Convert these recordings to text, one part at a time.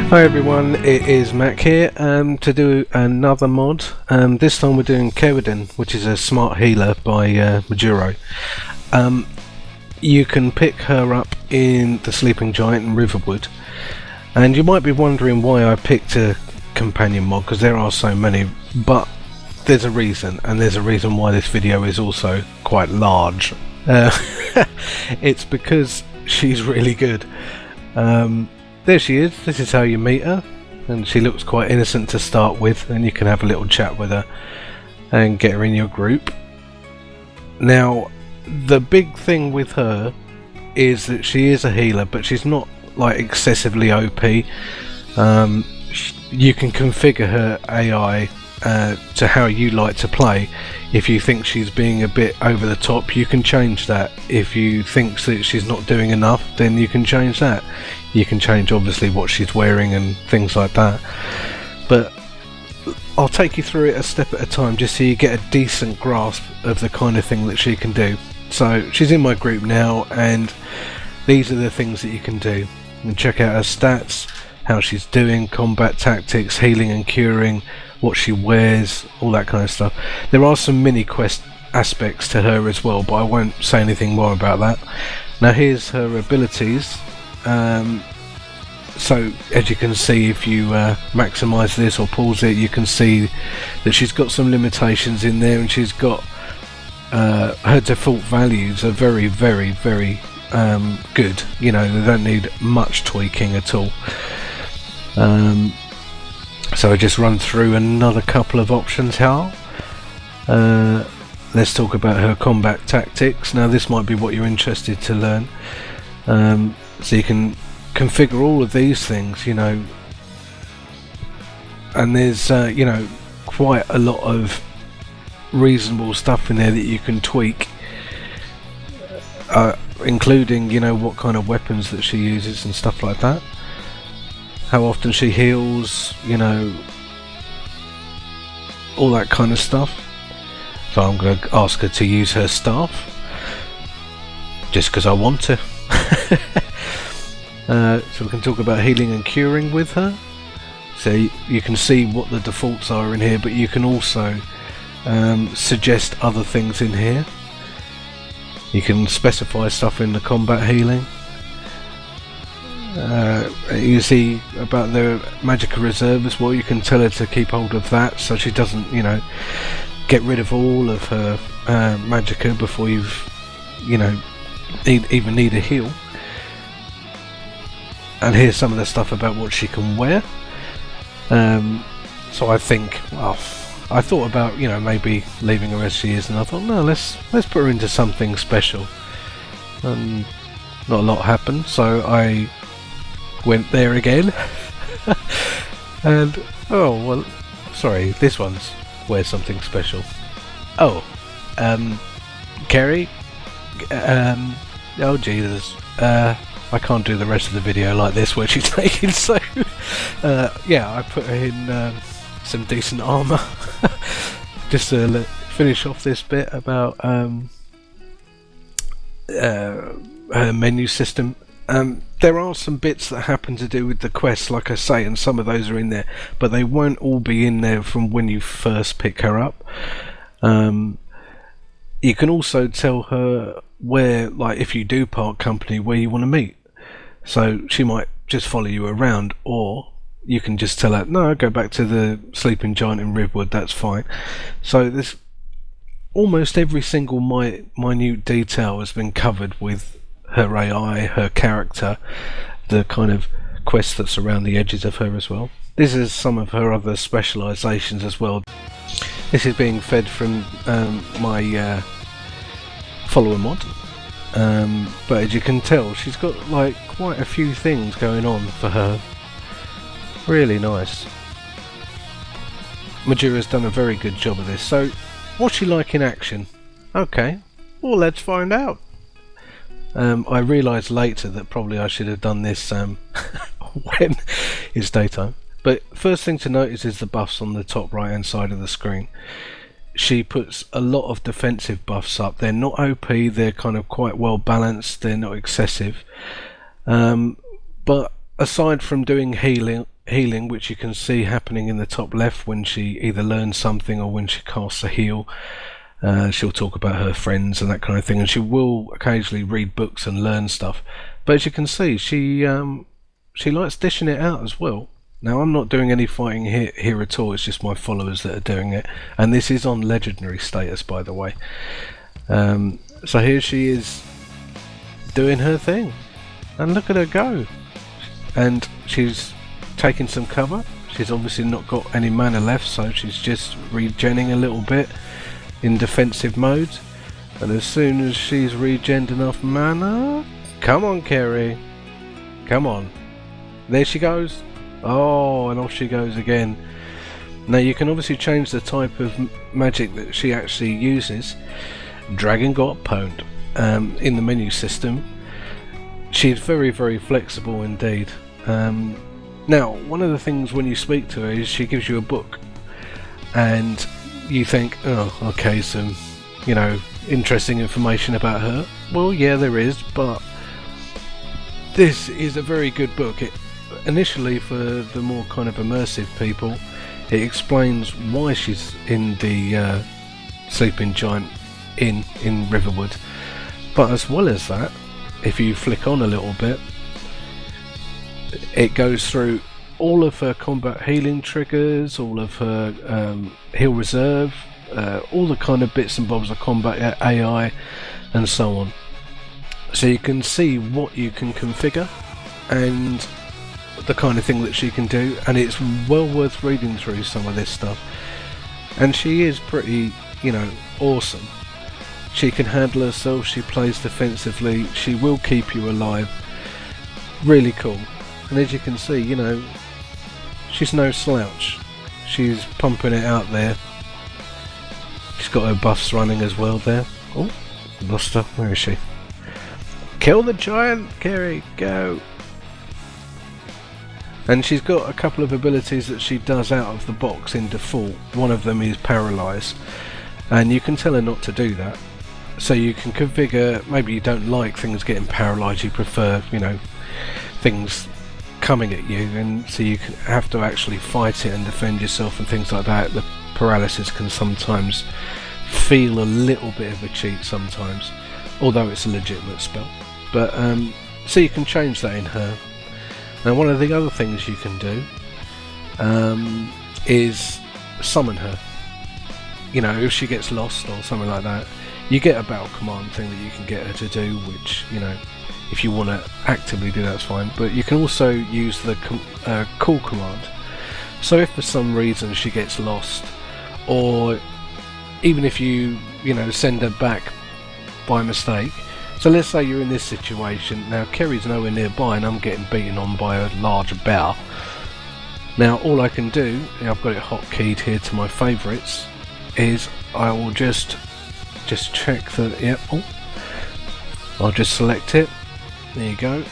Hi everyone, it is Mac here to do another mod. This time we're doing Cerwiden, which is a smart healer by Majuro. You can pick her up in the Sleeping Giant and Riverwood, and you might be wondering why I picked a companion mod, because there are so many, but there's a reason, and there's a reason why this video is also quite large. It's because she's really good. There she is. This is how you meet her, and she looks quite innocent to start with, and you can have a little chat with her and get her in your group. Now, the big thing with her is that she is a healer, but she's not like excessively OP. You can configure her AI to how you like to play. If you think she's being a bit over the top, you can change that. If you think that she's not doing enough, then you can change that. You can change obviously what she's wearing and things like that, but I'll take you through it a step at a time just so you get a decent grasp of the kind of thing that she can do. So she's in my group now, and these are the things that you can do. You can check out her stats, how she's doing, combat tactics, healing and curing, what she wears, all that kind of stuff. There are some mini quest aspects to her as well, but I won't say anything more about that. Now here's her abilities. So as you can see, if you maximize this or pause it, you can see that she's got some limitations in there, and she's got her default values are very good. You know, they don't need much tweaking at all. So I just run through another couple of options here. Let's talk about her combat tactics. Now this might be what you're interested to learn. So you can configure all of these things, you know, and there's you know, quite a lot of reasonable stuff in there that you can tweak, including, you know, what kind of weapons that she uses and stuff like that, how often she heals, you know, all that kind of stuff. So I'm going to ask her to use her staff just because I want to. So we can talk about healing and curing with her. So you can see what the defaults are in here, but you can also suggest other things in here. You can specify stuff in the combat healing. You see about the Magicka reserve as well. You can tell her to keep hold of that so she doesn't, you know, get rid of all of her Magicka before you've, you know, even need a heal. And here's some of the stuff about what she can wear. So I think, well, I thought about, you know, maybe leaving her as she is, and I thought, no, let's put her into something special. And not a lot happened, so I went there again. And oh well, sorry, this one's wears something special. Oh, Kerry. Oh Jesus. I can't do the rest of the video like this where she's naked, so yeah, I put her in some decent armour just to finish off this bit about her menu system. There are some bits that happen to do with the quests, like I say, and some of those are in there, but they won't all be in there from when you first pick her up. You can also tell her where, like if you do part company, where you want to meet. So she might just follow you around, or you can just tell her, no, go back to the Sleeping Giant in Riverwood, that's fine. So this, almost every single minute detail has been covered with her AI, her character, the kind of quest that's around the edges of her as well. This is some of her other specializations as well. This is being fed from my follower mod. But as you can tell, she's got like quite a few things going on for her. Really nice. Majuro's done a very good job of this. So, what's she like in action? Okay, well let's find out. I realised later that probably I should have done this when it's daytime. But first thing to notice is the buffs on the top right hand side of the screen. She puts a lot of defensive buffs up. They're not OP, they're kind of quite well balanced, they're not excessive. But aside from doing healing healing, which you can see happening in the top left when she either learns something or when she casts a heal. She'll talk about her friends and that kind of thing, and she will occasionally read books and learn stuff. But as you can see, she likes dishing it out as well. Now, I'm not doing any fighting here at all. It's just my followers that are doing it, and this is on legendary status, by the way. So here she is doing her thing, and look at her go. And she's taking some cover. She's obviously not got any mana left, so she's just regenning a little bit in defensive mode. And as soon as she's regened enough mana, come on, Kerry, come on, there she goes. Oh, and off she goes again. Now you can obviously change the type of magic that she actually uses. Dragon got pwned in the menu system. She's very, very flexible indeed. Now, one of the things when you speak to her is she gives you a book, and you think, oh, okay, some, interesting information about her. Well, yeah, there is, but this is a very good book. Initially, for the more kind of immersive people, it explains why she's in the Sleeping Giant Inn in Riverwood. But as well as that, if you flick on a little bit, it goes through all of her combat healing triggers, all of her heal reserve, all the kind of bits and bobs of combat AI, and so on. So you can see what you can configure and the kind of thing that she can do, and it's well worth reading through some of this stuff. And she is pretty, awesome. She can handle herself, she plays defensively, she will keep you alive. Really cool. And as you can see, she's no slouch. She's pumping it out there. She's got her buffs running as well there. Oh, lost her. Where is she? Kill the giant, Kerry, go! And she's got a couple of abilities that she does out of the box in default. One of them is paralyze, and you can tell her not to do that. So you can configure, maybe you don't like things getting paralysed, you prefer, things coming at you, and so you have to actually fight it and defend yourself and things like that. The paralysis can sometimes feel a little bit of a cheat sometimes, although it's a legitimate spell. But so you can change that in her. Now, one of the other things you can do is summon her. If she gets lost or something like that, you get a battle command thing that you can get her to do, which, if you want to actively do that's fine. But you can also use the call command. So if for some reason she gets lost, or even if you, send her back by mistake. So let's say you're in this situation. Now Kerry's nowhere nearby and I'm getting beaten on by a large bear. Now all I can do, I've got it hotkeyed here to my favourites, is I will just check that, yep, I'll just select it. There you go.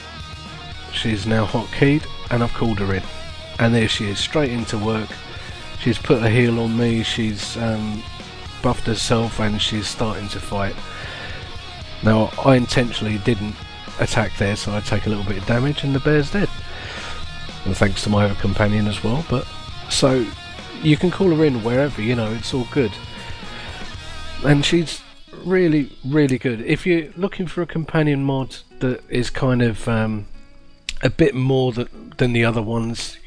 She's now hotkeyed and I've called her in. And there she is, straight into work. She's put a heal on me, she's buffed herself, and she's starting to fight. Now I intentionally didn't attack there, so I take a little bit of damage and the bear's dead. And thanks to my other companion as well. But so you can call her in wherever, it's all good. And she's really, really good. If you're looking for a companion mod that is kind of a bit more than the other ones,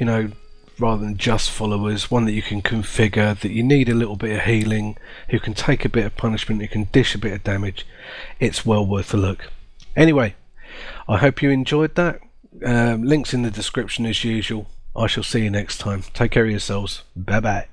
rather than just followers, one that you can configure, that you need a little bit of healing, who can take a bit of punishment, who can dish a bit of damage, it's well worth a look. Anyway, I hope you enjoyed that. Links in the description as usual. I shall see you next time. Take care of yourselves. Bye bye.